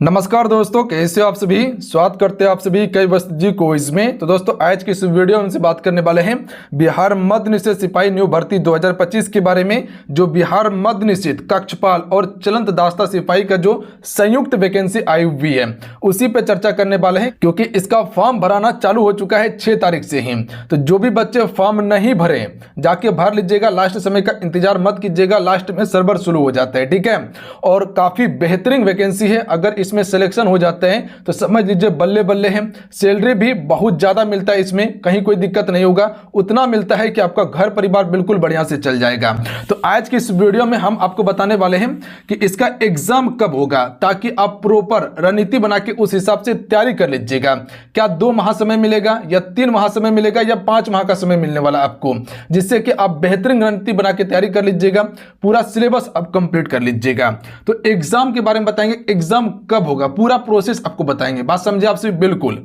नमस्कार दोस्तों, कैसे हो आप सभी। स्वागत करते हैं आप सभी कई वस्त जी क्विज में। तो दोस्तों आज की इस वीडियो में हमसे बात करने वाले हैं बिहार मध्य निषेध सिपाही न्यू भर्ती 2025 के बारे में। जो बिहार मध्य निषेध कक्षपाल और चलंत दास्ता सिपाही का जो संयुक्त वैकेंसी आई हुई है उसी पे चर्चा करने वाले हैं, क्योंकि इसका फॉर्म भराना चालू हो चुका है 6 तारीख से ही। तो जो भी बच्चे फॉर्म नहीं भरे जाके भर लीजिएगा, लास्ट समय का इंतजार मत कीजिएगा, लास्ट में सर्वर शुरू हो जाता है, ठीक है। और काफी बेहतरीन वैकेंसी है, अगर इसमें सिलेक्शन हो जाते हैं तो समझ लीजिए बल्ले बल्ले हैं। सैलरी भी बहुत ज्यादा मिलता है, इसमें कहीं कोई दिक्कत नहीं होगा, उतना मिलता है कि आपका घर परिवार बिल्कुल बढ़िया से चल जाएगा। तो आज की इस वीडियो में हम आपको बताने वाले हैं कि इसका एग्जाम कब होगा, ताकि आप प्रॉपर रणनीति बना के उस हिसाब से तैयारी कर लीजिएगा। क्या 2 माह समय मिलेगा या 3 माह समय मिलेगा या 5 माह का समय मिलने वाला आपको, जिससे कि आप बेहतरीन रणनीति बना के तैयारी कर लीजिएगा, पूरा सिलेबस आप कंप्लीट कर लीजिएगा। तो एग्जाम के बारे में बताएंगे, एग्जाम कब होगा, पूरा प्रोसेस आपको बताएंगे। बात समझे आपसे बिल्कुल।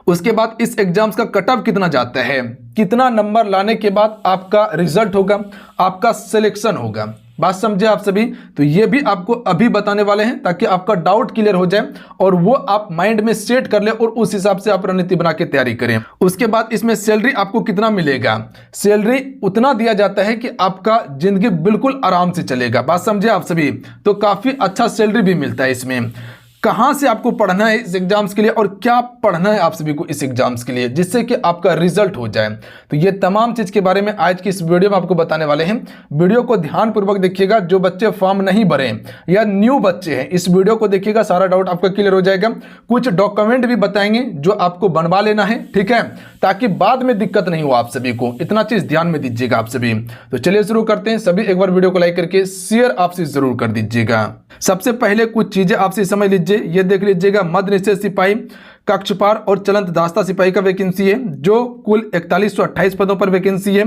उसके बाद इस एग्जाम्स का कट ऑफ कितना जाता है, कितना नंबर लाने के बाद आपका रिजल्ट होगा, आपका सिलेक्शन होगा। बात समझे आप सभी। तो ये भी आपको अभी बताने वाले हैं, ताकि आपका डाउट क्लियर हो जाए और वो आप माइंड में सेट कर ले और उस हिसाब से आप रणनीति बना के तैयारी करें। उसके बाद इसमें सैलरी आपको कितना मिलेगा, सैलरी उतना दिया जाता है कि आपका जिंदगी बिल्कुल आराम से चलेगा। बात समझे आप सभी। तो काफी अच्छा सैलरी भी मिलता है इसमें। कहां से आपको पढ़ना है इस एग्जाम्स के लिए और क्या पढ़ना है आप सभी को इस एग्जाम्स के लिए, जिससे कि आपका रिजल्ट हो जाए। तो ये तमाम चीज के बारे में आज की इस वीडियो में आपको बताने वाले हैं। वीडियो को ध्यानपूर्वक देखिएगा। जो बच्चे फॉर्म नहीं भरे या न्यू बच्चे हैं, इस वीडियो को देखिएगा, सारा डाउट आपका क्लियर हो जाएगा। कुछ डॉक्यूमेंट भी बताएंगे जो आपको बनवा लेना है, ठीक है, ताकि बाद में दिक्कत नहीं हो आप सभी को। इतना चीज ध्यान में दीजिएगा आप सभी। तो चलिए शुरू करते हैं। सभी एक बार वीडियो को लाइक करके शेयर आपसे जरूर कर दीजिएगा। सबसे पहले कुछ चीजें आपसे समझ लीजिए। ये देख लीजिएगा, मध्य निषेध सिपाही कक्षपाल और चलंत दास्ता सिपाही का वैकेंसी है, जो कुल 4128 पदों पर वैकेंसी है।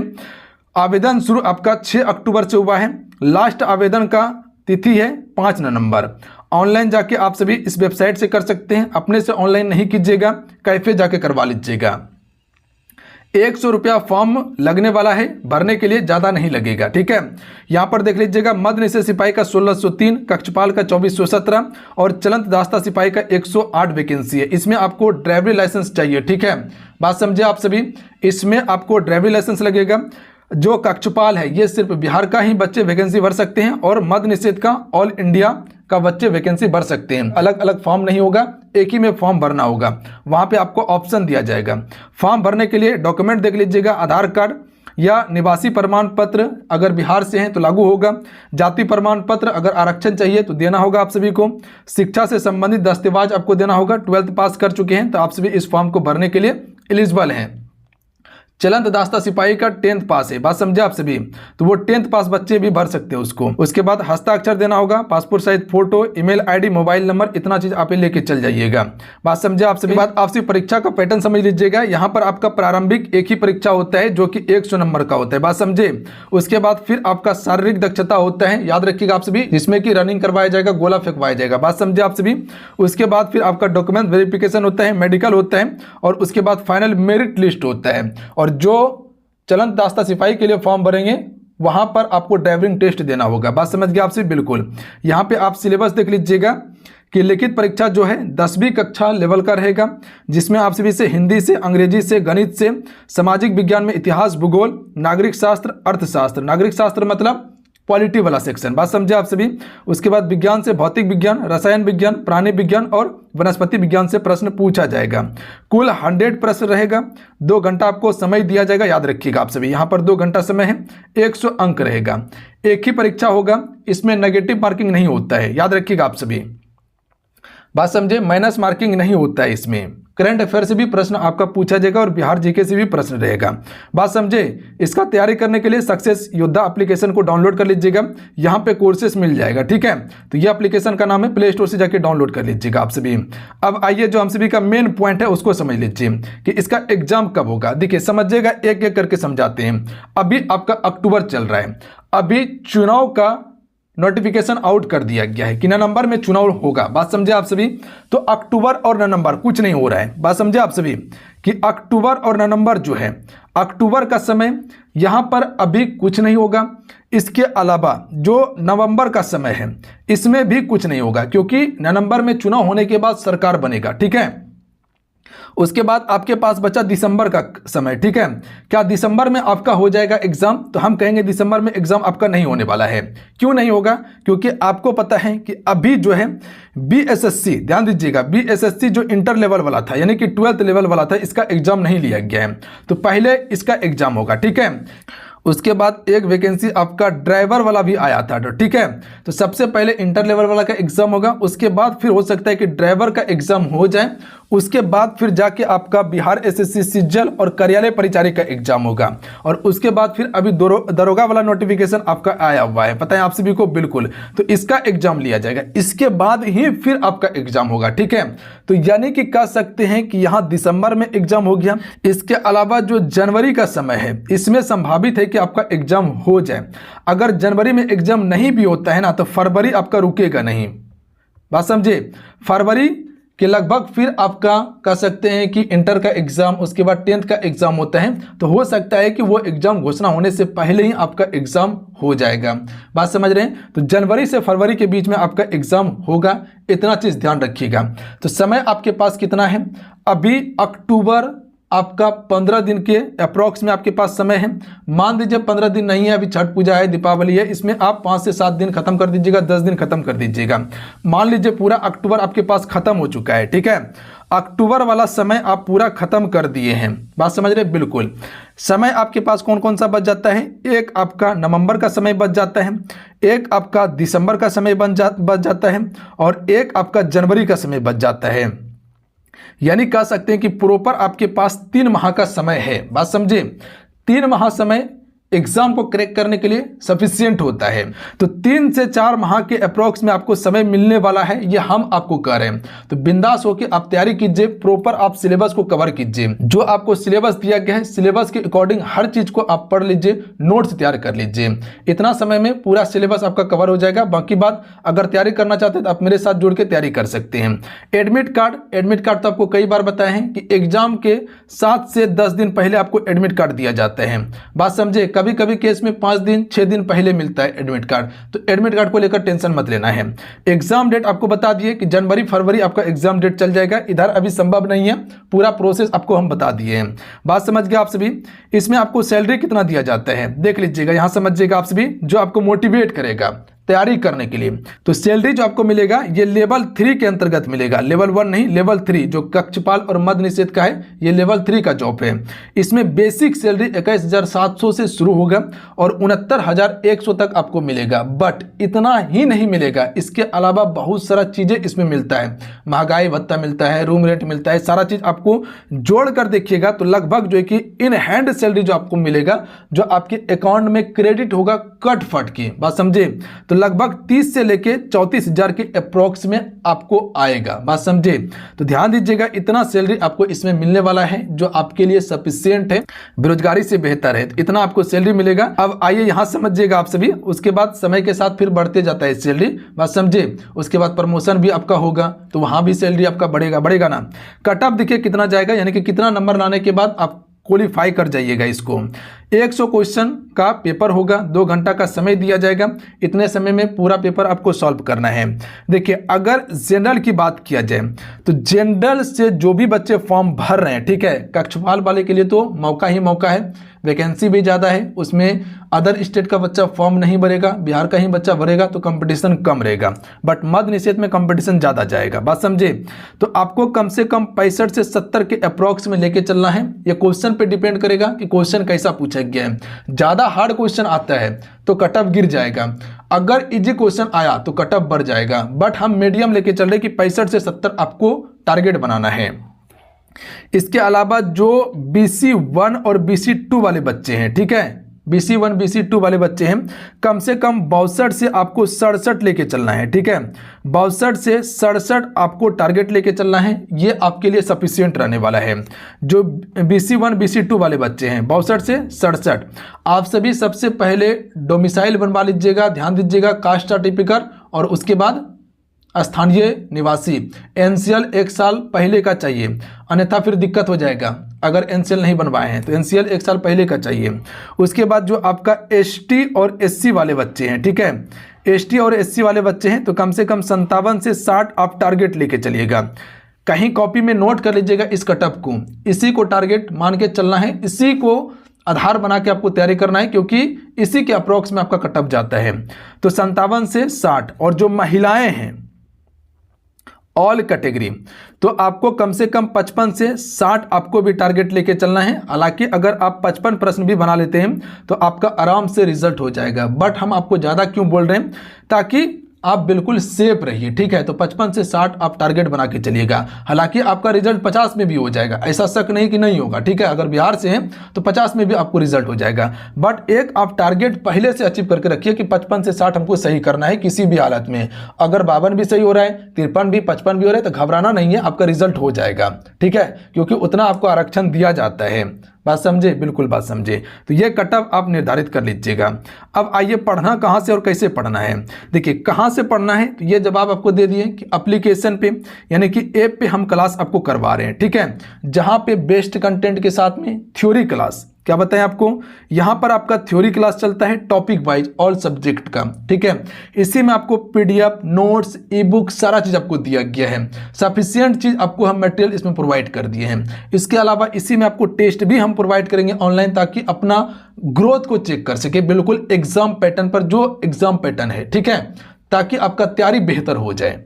आवेदन शुरू आपका 6 अक्टूबर से हुआ है। लास्ट आवेदन का तिथि है 5 नवंबर। ऑनलाइन जाके आप सभी इस वेबसाइट से कर सकते हैं, अपने से ऑनलाइन नहीं कीजिएगा, कैफे जाके करवा लीजिएगा। 100 रुपया फॉर्म लगने वाला है, भरने के लिए ज्यादा नहीं लगेगा, ठीक है। यहां पर देख लीजिएगा, मध्य निषेध सिपाही का 1603, कक्षपाल का 2417 और चलंत दास्ता सिपाही का 108 वैकेंसी है। इसमें आपको ड्राइवरी लाइसेंस चाहिए, ठीक है। बात समझे आप सभी। इसमें आपको ड्राइवरी लाइसेंस लगेगा। जो कक्षपाल है ये सिर्फ बिहार का ही बच्चे वैकेंसी भर सकते हैं, और मध्य निषेध का ऑल इंडिया का बच्चे वैकेंसी भर सकते हैं। अलग अलग फॉर्म नहीं होगा, एक ही में फॉर्म भरना होगा। वहां पे आपको ऑप्शन दिया जाएगा। फॉर्म भरने के लिए डॉक्यूमेंट देख लीजिएगा, आधार कार्ड या निवासी प्रमाण पत्र अगर बिहार से हैं तो लागू होगा। जाति प्रमाण पत्र अगर आरक्षण चाहिए तो देना होगा आप सभी को। शिक्षा से संबंधित दस्तावेज आपको देना होगा। 12th पास कर चुके हैं तो आप सभी इस फॉर्म को भरने के लिए एलिजिबल हैं। चलंत दास्ता सिपाही का 10th पास है। बात समझे आप सभी। तो वो 10th पास बच्चे भी भर सकते हैं उसको। उसके बाद हस्ताक्षर देना होगा, passport size photo, email ID, mobile number, इतना चीज आप लेके चल जाइएगा। बात समझे आप सभी। बात आपसी परीक्षा का पैटर्न समझ लीजिएगा। यहाँ पर आपका प्रारंभिक एक ही परीक्षा होता है जो कि 100 नंबर का होता है। बात समझे। उसके बाद फिर आपका शारीरिक दक्षता होता है, याद रखिएगा आप सभी, जिसमें कि रनिंग करवाया जाएगा, गोला फेंकवाया जाएगा। बात समझे आप सभी। उसके बाद फिर आपका डॉक्यूमेंट वेरिफिकेशन होता है, मेडिकल होता है, और उसके बाद फाइनल मेरिट लिस्ट होता है। और जो चलंत दास्ता सिपाही के लिए फॉर्म भरेंगे वहां पर आपको ड्राइविंग टेस्ट देना होगा। बात समझ गए आपसे बिल्कुल। यहां पे आप सिलेबस देख लीजिएगा कि लिखित परीक्षा जो है 10वीं कक्षा लेवल का रहेगा, जिसमें आप सभी से हिंदी से, अंग्रेजी से, गणित से, सामाजिक विज्ञान में इतिहास, भूगोल, नागरिक शास्त्र, अर्थशास्त्र, नागरिक शास्त्र मतलब पॉलिटी वाला सेक्शन। बात समझे आप सभी। उसके बाद विज्ञान से भौतिक विज्ञान, रसायन विज्ञान, प्राणी विज्ञान और वनस्पति विज्ञान से प्रश्न पूछा जाएगा। कुल 100 प्रश्न रहेगा। 2 घंटा आपको समय दिया जाएगा, याद रखिएगा आप सभी। यहाँ पर 2 घंटा समय है, 100 अंक रहेगा। एक ही परीक्षा होगा, इसमें नेगेटिव मार्किंग नहीं होता है, याद रखिएगा आप सभी। बात समझे। माइनस मार्किंग नहीं होता है इसमें। करंट अफेयर से भी प्रश्न आपका पूछा जाएगा और बिहार जीके से भी प्रश्न रहेगा। बात समझे। इसका तैयारी करने के लिए सक्सेस योद्धा एप्लीकेशन को डाउनलोड कर लीजिएगा। यहाँ पे कोर्सेस मिल जाएगा, ठीक है। तो ये एप्लीकेशन का नाम है, प्ले स्टोर से जाके डाउनलोड कर लीजिएगा आप सभी। अब आइए जो हम सभी का मेन पॉइंट है उसको समझ लीजिए कि इसका एग्जाम कब होगा। देखिए समझिएगा, एक एक करके समझाते हैं। अभी आपका अक्टूबर चल रहा है, अभी चुनाव का नोटिफिकेशन आउट कर दिया गया है कि नवंबर में चुनाव होगा। बात समझे आप सभी। तो अक्टूबर और नवंबर कुछ नहीं हो रहा है। बात समझे आप सभी कि अक्टूबर और नवंबर जो है अक्टूबर का समय यहाँ पर अभी कुछ नहीं होगा। इसके अलावा जो नवंबर का समय है इसमें भी कुछ नहीं होगा, क्योंकि नवंबर में चुनाव होने के बाद सरकार बनेगा, ठीक है। उसके बाद आपके पास बचा दिसंबर का समय, ठीक है। क्या दिसंबर में आपका हो जाएगा एग्जाम? तो हम कहेंगे दिसंबर में एग्जाम आपका नहीं होने वाला है। क्यों नहीं होगा? क्योंकि आपको पता है कि अभी जो है बीएसएससी, ध्यान दीजिएगा, बीएसएससी जो इंटर लेवल वाला था यानी कि 12th लेवल वाला था, इसका एग्जाम नहीं लिया गया है। तो पहले इसका एग्जाम होगा, ठीक है। उसके बाद एक वैकेंसी आपका ड्राइवर वाला भी आया था, ठीक है। तो सबसे पहले इंटर लेवल वाला का एग्जाम होगा, उसके बाद फिर हो सकता है कि ड्राइवर का एग्जाम हो जाए, उसके बाद फिर जाके आपका बिहार एसएससी सिज्जल और कार्यालय परिचारी का एग्जाम होगा, और उसके बाद फिर अभी दरोगा वाला नोटिफिकेशन आपका आया हुआ है, पता है आप सभी को, बिल्कुल। तो इसका एग्जाम लिया जाएगा, इसके बाद ही फिर आपका एग्जाम होगा, ठीक है। तो यानी कि कह सकते हैं कि यहाँ दिसंबर में एग्जाम हो गया। इसके अलावा जो जनवरी का समय है इसमें संभावित है कि आपका एग्जाम हो जाए। अगर जनवरी में एग्जाम नहीं भी होता है ना, तो फरवरी आपका रुकेगा नहीं, बात समझे। फरवरी के लगभग फिर आपका कह सकते हैं कि इंटर का एग्जाम, उसके बाद 10th का एग्जाम होता है। तो हो सकता है कि वो एग्जाम घोषणा होने से पहले ही आपका एग्जाम हो जाएगा, बात समझ रहे हैं। तो जनवरी से फरवरी के बीच में आपका एग्जाम होगा, इतना चीज ध्यान रखिएगा। तो समय आपके पास कितना है? अभी अक्टूबर आपका 15 दिन के अप्रॉक्स में आपके पास समय है। मान लीजिए 15 दिन नहीं है, अभी छठ पूजा है, दीपावली है, इसमें आप 5 से 7 दिन खत्म कर दीजिएगा, 10 दिन खत्म कर दीजिएगा। मान लीजिए पूरा अक्टूबर आपके पास खत्म हो चुका है, ठीक है। अक्टूबर वाला समय आप पूरा खत्म कर दिए हैं, बात समझ रहे, बिल्कुल। समय आपके पास कौन कौन सा बच जाता है? एक आपका नवंबर का समय बच जाता है, एक आपका दिसंबर का समय बच जाता है, और एक आपका जनवरी का समय बच जाता है। यानी कह सकते हैं कि प्रॉपर आपके पास 3 माह का समय है, बात समझे। 3 माह समय एग्जाम को क्रैक करने के लिए सफिशिएंट होता है। तो 3 से 4 माह के अप्रॉक्स में आपको समय मिलने वाला है, ये हम आपको कह रहे हैं। तो बिंदास होकर आप तैयारी कीजिए, प्रॉपर आप सिलेबस को कवर कीजिए। जो आपको सिलेबस दिया गया है, सिलेबस के अकॉर्डिंग हर चीज को आप पढ़ लीजिए, नोट्स तैयार कर लीजिए। इतना समय में पूरा सिलेबस आपका कवर हो जाएगा। बाकी बात अगर तैयारी करना चाहते हैं तो आप मेरे साथ जुड़ के तैयारी कर सकते हैं। एडमिट कार्ड तो आपको कई बार बताए हैं कि एग्जाम के 7 से 10 दिन पहले आपको एडमिट कार्ड दिया जाता है, बात समझे। कभी कभी केस में 5 दिन 6 दिन पहले मिलता है एडमिट कार्ड। तो एडमिट कार्ड को लेकर टेंशन मत लेना है। एग्जाम डेट आपको बता दिए कि जनवरी फरवरी आपका एग्जाम डेट चल जाएगा। इधर अभी संभव नहीं है, पूरा प्रोसेस आपको हम बता दिए हैं, बात समझ गए आप सभी। इसमें आपको सैलरी कितना दिया जाता है देख लीजिएगा, यहां समझिएगा आप सभी, जो आपको मोटिवेट करेगा तैयारी करने के लिए। तो सैलरी जो आपको मिलेगा ये लेवल 3 के अंतर्गत मिलेगा, लेवल 1 नहीं, लेवल 3 जो कक्षपाल और मद्य निषेध का है, ये लेवल 3 का जॉब है। इसमें बेसिक सैलरी 21,700 से शुरू होगा और 69,100 तक आपको मिलेगा। बट इतना ही नहीं मिलेगा, इसके अलावा बहुत सारा चीजें इसमें मिलता है। महंगाई भत्ता मिलता है, रूम रेंट मिलता है, सारा चीज आपको जोड़ कर देखिएगा तो लगभग जो है कि इन हैंड सैलरी जो आपको मिलेगा, जो आपके अकाउंट में क्रेडिट होगा कट फट की, बात समझे। तो लगभग 30 से लेके 34,000 के अप्रॉक्स में आपको आएगा, बात समझे। तो ध्यान दीजिएगा, इतना सैलरी आपको इसमें मिलने वाला है जो आपके लिए सफिशिएंट है, बेरोजगारी से बेहतर है। तो इतना आपको सैलरी मिलेगा। अब आइए यहां समझिएगा आप सभी, उसके बाद समय के साथ फिर बढ़ते जाता है सैलरी, बात समझे। उसके बाद प्रमोशन भी आपका होगा तो वहां भी सैलरी आपका बढ़ेगा ना। कट ऑफ देखिए कितना जाएगा, यानी कि कितना नंबर लाने के बाद आप क्वालिफाई कर जाइएगा इसको। 100 क्वेश्चन का पेपर होगा, 2 घंटा का समय दिया जाएगा। इतने समय में पूरा पेपर आपको सॉल्व करना है। देखिए अगर जनरल की बात किया जाए तो जनरल से जो भी बच्चे फॉर्म भर रहे हैं, ठीक है, कक्षपाल वाले के लिए तो मौका ही मौका है, वैकेंसी भी ज़्यादा है, उसमें अदर स्टेट का बच्चा फॉर्म नहीं भरेगा, बिहार का ही बच्चा भरेगा तो कंपटीशन कम रहेगा। बट मद्य निषेध में कंपटीशन ज़्यादा जाएगा, बात समझे। तो आपको कम से कम 65 से 70 के अप्रॉक्स में लेके चलना है। ये क्वेश्चन पे डिपेंड करेगा कि क्वेश्चन कैसा पूछा गया है। ज़्यादा हार्ड क्वेश्चन आता है तो कट ऑफ गिर जाएगा, अगर इजी क्वेश्चन आया तो कट ऑफ बढ़ जाएगा। बट हम मीडियम लेके चल रहे कि 65 से 70 आपको टारगेट बनाना है। इसके अलावा जो BC1 और BC2 वाले बच्चे हैं, ठीक है, BC1 BC2 वाले बच्चे हैं, कम से कम 62 से आपको 67 लेके चलना है, ठीक है। 62 से 67 आपको टारगेट लेके चलना है, ये आपके लिए सफिशिएंट रहने वाला है। जो BC1 BC2 वाले बच्चे हैं 62 से 67, आप सभी सबसे पहले डोमिसाइल बनवा लीजिएगा, ध्यान दीजिएगा, कास्ट सर्टिफिकेट, और उसके बाद स्थानीय निवासी। एनसीएल 1 साल पहले का चाहिए, अन्यथा फिर दिक्कत हो जाएगा। अगर एनसीएल नहीं बनवाए हैं तो एनसीएल 1 साल पहले का चाहिए। उसके बाद जो आपका एसटी और एससी वाले बच्चे हैं, ठीक है, एसटी और एससी वाले बच्चे हैं तो कम से कम 57 से 60 आप टारगेट लेके चलिएगा। कहीं कॉपी में नोट कर लीजिएगा इस कटअप को, इसी को टारगेट मान के चलना है, इसी को आधार बना के आपको तैयारी करना है, क्योंकि इसी के अप्रोक्स में आपका कटअप जाता है। तो 57 से 60। और जो महिलाएं हैं ऑल कैटेगरी, तो आपको कम से कम 55 से 60 आपको भी टारगेट लेके चलना है। हालांकि अगर आप 55 प्रश्न भी बना लेते हैं तो आपका आराम से रिजल्ट हो जाएगा, बट हम आपको ज़्यादा क्यों बोल रहे हैं, ताकि आप बिल्कुल सेफ रहिए, ठीक है। तो 55 से 60 आप टारगेट बना के चलिएगा। हालांकि आपका रिजल्ट 50 में भी हो जाएगा, ऐसा शक नहीं कि नहीं होगा, ठीक है। अगर बिहार से हैं तो 50 में भी आपको रिजल्ट हो जाएगा, बट एक आप टारगेट पहले से अचीव करके रखिए कि 55 से 60 हमको सही करना है किसी भी हालत में। अगर 52 भी सही हो रहा है, 53 भी, 55 भी हो रहा है तो घबराना नहीं है, आपका रिजल्ट हो जाएगा, ठीक है, क्योंकि उतना आपको आरक्षण दिया जाता है। बात समझे, बिल्कुल बात समझे। तो ये कटअप आप निर्धारित कर लीजिएगा। अब आइए पढ़ना कहाँ से और कैसे पढ़ना है। देखिए कहाँ से पढ़ना है, तो ये जवाब आपको दे दिए कि एप्लीकेशन पे, यानी कि ऐप पे हम क्लास आपको करवा रहे हैं, ठीक है, जहाँ पे बेस्ट कंटेंट के साथ में थ्योरी क्लास, क्या बताएं आपको, यहाँ पर आपका थ्योरी क्लास चलता है टॉपिक वाइज ऑल सब्जेक्ट का, ठीक है। इसी में आपको पीडीएफ, नोट्स, ई बुक सारा चीज़ आपको दिया गया है, सफिशिएंट चीज़ आपको हम मटेरियल इसमें प्रोवाइड कर दिए हैं। इसके अलावा इसी में आपको टेस्ट भी हम प्रोवाइड करेंगे ऑनलाइन, ताकि अपना ग्रोथ को चेक कर सके बिल्कुल एग्जाम पैटर्न पर, जो एग्जाम पैटर्न है, ठीक है, ताकि आपका तैयारी बेहतर हो जाए।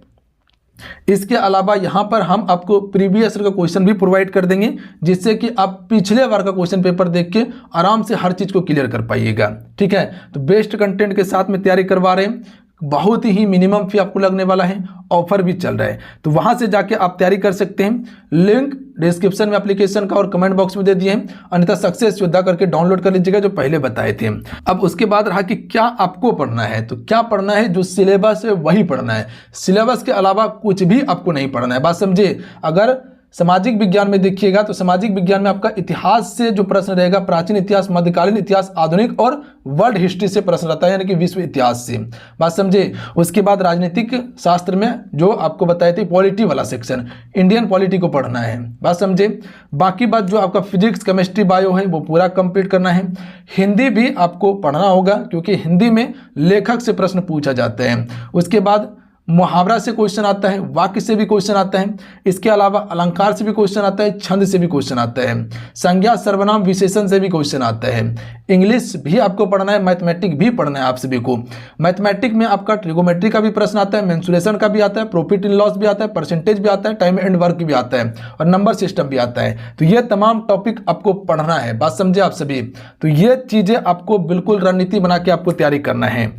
इसके अलावा यहाँ पर हम आपको प्रीवियस ईयर का क्वेश्चन भी प्रोवाइड कर देंगे, जिससे कि आप पिछले बार का क्वेश्चन पेपर देख के आराम से हर चीज़ को क्लियर कर पाइएगा, ठीक है। तो बेस्ट कंटेंट के साथ में तैयारी करवा रहे हैं, बहुत ही मिनिमम फी आपको लगने वाला है, ऑफर भी चल रहा है, तो वहां से जाके आप तैयारी कर सकते हैं। लिंक डिस्क्रिप्शन में एप्लीकेशन का और कमेंट बॉक्स में दे दिए हैं, अन्यथा सक्सेस योद्धा करके डाउनलोड कर लीजिएगा जो पहले बताए थे। अब उसके बाद रहा कि क्या आपको पढ़ना है, तो क्या पढ़ना है, जो सिलेबस है वही पढ़ना है, सिलेबस के अलावा कुछ भी आपको नहीं पढ़ना है। बात समझे। अगर सामाजिक विज्ञान में देखिएगा तो सामाजिक विज्ञान में आपका इतिहास से जो प्रश्न रहेगा, प्राचीन इतिहास, मध्यकालीन इतिहास, आधुनिक और वर्ल्ड हिस्ट्री से प्रश्न रहता है, यानी कि विश्व इतिहास से। बात समझे। उसके बाद राजनीतिक शास्त्र में जो आपको बताए थे पॉलिटी वाला सेक्शन, इंडियन पॉलिटी को पढ़ना है। बात समझे। बाकी बात जो आपका फिजिक्स, केमिस्ट्री, बायो है वो पूरा कंप्लीट करना है। हिंदी भी आपको पढ़ना होगा, क्योंकि हिंदी में लेखक से प्रश्न पूछा जाता है। उसके बाद मुहावरा से क्वेश्चन आता है, वाक्य से भी क्वेश्चन आता है, इसके अलावा अलंकार से भी क्वेश्चन आता है, छंद से भी क्वेश्चन आता है, संज्ञा, सर्वनाम, विशेषण से भी क्वेश्चन आता है। इंग्लिश भी आपको पढ़ना है, मैथमेटिक भी पढ़ना है आप सभी को। मैथमेटिक में आपका ट्रिगोमेट्री का भी प्रश्न आता है, मेंसुरेशन का भी आता है, प्रॉफिट इन लॉस भी आता है, परसेंटेज भी आता है, टाइम एंड वर्क भी आता है, और नंबर सिस्टम भी आता है। तो ये तमाम टॉपिक आपको पढ़ना है। बात समझे आप सभी। तो ये चीजें आपको बिल्कुल रणनीति बना के आपको तैयारी करना है।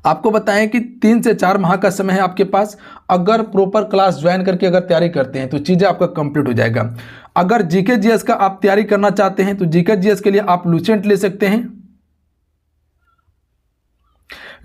आपको बताएं कि 3 से 4 माह का समय है आपके पास। अगर प्रॉपर क्लास ज्वाइन करके अगर तैयारी करते हैं तो चीज़ें आपका कंप्लीट हो जाएगा। अगर जीके जीएस का आप तैयारी करना चाहते हैं तो जीके जीएस के लिए आप लुसेंट ले सकते हैं।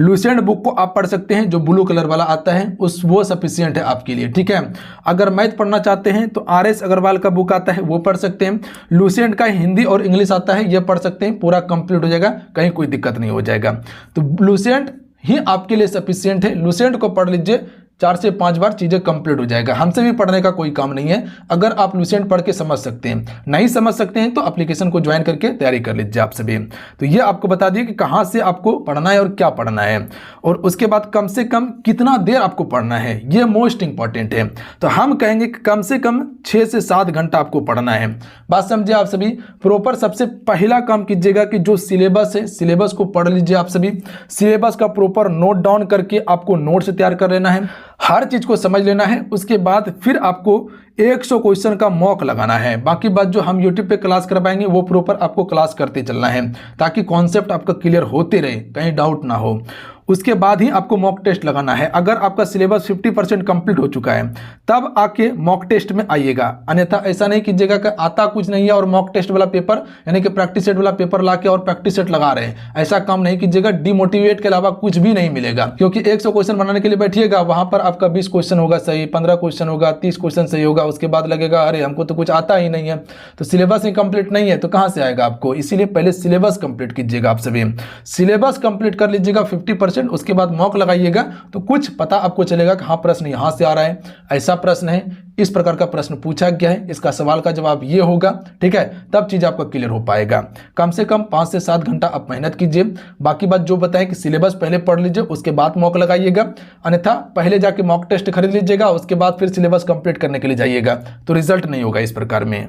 लुसेंट बुक को आप पढ़ सकते हैं, जो ब्लू कलर वाला आता है, वो सफिशियंट है आपके लिए, ठीक है। अगर मैथ पढ़ना चाहते हैं तो RS अग्रवाल का बुक आता है, वो पढ़ सकते हैं। लुसेंट का हिंदी और इंग्लिश आता है, ये पढ़ सकते हैं, पूरा कंप्लीट हो जाएगा, कहीं कोई दिक्कत नहीं हो जाएगा। तो लुसेंट ही आपके लिए सफिशियंट है। लुसेंट को पढ़ लीजिए, 4 से 5 बार चीज़ें कंप्लीट हो जाएगा। हमसे भी पढ़ने का कोई काम नहीं है, अगर आप लुसेंट पढ़ के समझ सकते हैं। नहीं समझ सकते हैं तो एप्लीकेशन को ज्वाइन करके तैयारी कर लीजिए आप सभी। तो ये आपको बता दिए कि कहाँ से आपको पढ़ना है और क्या पढ़ना है, और उसके बाद कम से कम कितना देर आपको पढ़ना है, ये मोस्ट इंपॉर्टेंट है। तो हम कहेंगे कि कम से कम 6 से 7 घंटा आपको पढ़ना है। बात समझे आप सभी। प्रॉपर सबसे पहला काम कीजिएगा कि जो सिलेबस है, सिलेबस को पढ़ लीजिए आप सभी। सिलेबस का प्रॉपर नोट डाउन करके आपको नोट्स तैयार कर लेना है, हर चीज को समझ लेना है। उसके बाद फिर आपको 100 क्वेश्चन का मॉक लगाना है। बाकी बात जो हम YouTube पे क्लास करवाएंगे वो प्रॉपर आपको क्लास करते चलना है, ताकि कॉन्सेप्ट आपका क्लियर होते रहे, कहीं डाउट ना हो। उसके बाद ही आपको मॉक टेस्ट लगाना है। अगर आपका सिलेबस 50% कंप्लीट हो चुका है तब आके मॉक टेस्ट में आइएगा, अन्यथा ऐसा नहीं कीजिएगा कि आता कुछ नहीं है और मॉक टेस्ट वाला पेपर यानी कि प्रैक्टिस सेट वाला पेपर लाके और प्रैक्टिस सेट लगा रहे हैं। ऐसा काम नहीं कीजिएगा, डिमोटिवेट के अलावा कुछ भी नहीं मिलेगा। क्योंकि 100 क्वेश्चन बनाने के लिए बैठिएगा, वहां पर आपका 20 क्वेश्चन होगा सही, 15 क्वेश्चन होगा, 30 क्वेश्चन सही होगा, उसके बाद लगेगा अरे हमको तो कुछ आता ही नहीं है, तो सिलेबस ही कंप्लीट नहीं है तो कहाँ से आएगा आपको। इसीलिए पहले सिलेबस कंप्लीट कीजिएगा। आप सभी सिलेबस कंप्लीट कर लीजिएगा 50%, उसके बाद मॉक लगाइएगा तो कुछ पता आपको चलेगा कि हाँ प्रश्न यहाँ से आ रहा है, ऐसा प्रश्न है, इस प्रकार का प्रश्न पूछा गया है, इसका सवाल का जवाब ये होगा, ठीक है, तब चीज़ आपका क्लियर हो पाएगा। कम से कम 5 से 7 घंटा आप मेहनत कीजिए। बाकी बात जो बताएं कि सिलेबस पहले पढ़ लीजिए उसके बाद मॉक लगाइएगा, अन्यथा पहले जाके मॉक टेस्ट खरीद लीजिएगा उसके बाद फिर सिलेबस कंप्लीट करने के लिए जाइएगा तो रिजल्ट नहीं होगा। इस प्रकार में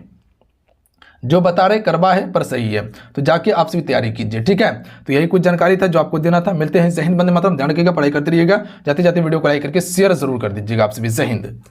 जो बता रहे करवा है पर सही है, तो जाके आप सभी तैयारी कीजिए, ठीक है। तो यही कुछ जानकारी था जो आपको देना था। मिलते हैं। जय हिंद, वंदे मातरम। ध्यान रखिएगा, पढ़ाई करते रहिएगा। जाते जाते वीडियो को लाइक करके शेयर जरूर कर दीजिएगा। आप सभी जय हिंद।